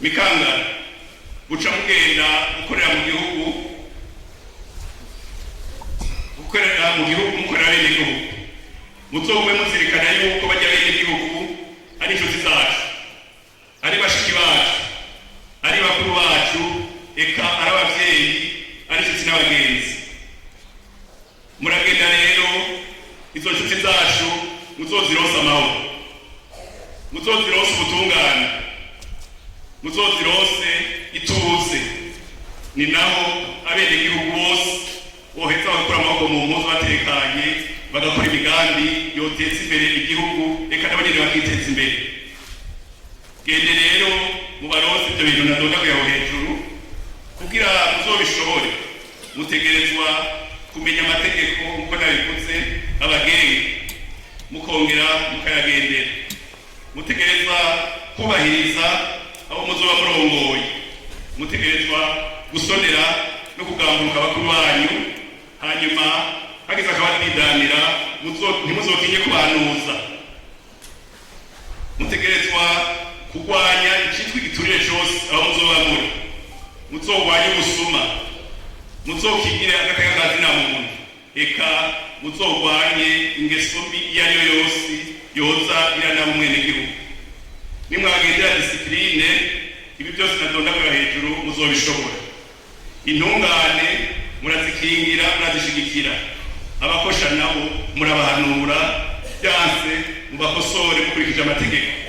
mikangara buca mugenda gukorera mu gihugu mukorera bene gihugu muzobe muzirikana yuko bajya bene gihugu ari inshuti zacu, ari bashiki bacu, ari bakuru bacu, eka ari abavyeyi, ari inshuti n'abagenzi. Muragenda rero izo nshuti zacu muzozironsa amahoro, muzozironsa ubutungane, muzozironse ituze, ni naho abenegihugu bose boheza bagakura amaboko mu mpuzu batekanye, bagakora imigambi yoteza imbere igihugu, eka n'abanyene bakiteza imbere. Gende rero mubaronse ibyo bintu nadondaguye aho hejuru, kugira muzobishobore mutegerezwa kumenya amategeko uko nabivuze abagenga, mukongera mukayagendera, mutegerezwa kubahiriza abo muzoba murongoye, mutegerezwa gusonera no kugamburuka abakuru banyu, hanyuma hagize akabadidanira ntimuzotinye kubanuza. Mutegerezwa kurwanya icitwa igiturire cose aho muzoba muri, muzogwanye ubusuma, muzokigire agakayagazi na muntu, eka muzogwanye ingeso mbi iyo ariyo yose yoza iranaba umwenegihugu. Nimwagendera disipline ibi byose nadondagura hejuru muzobishobora. Intungane murazikingira, murazishigikira, abakosha nabo murabahanura, byanse mubakosore mukurikije amategeko.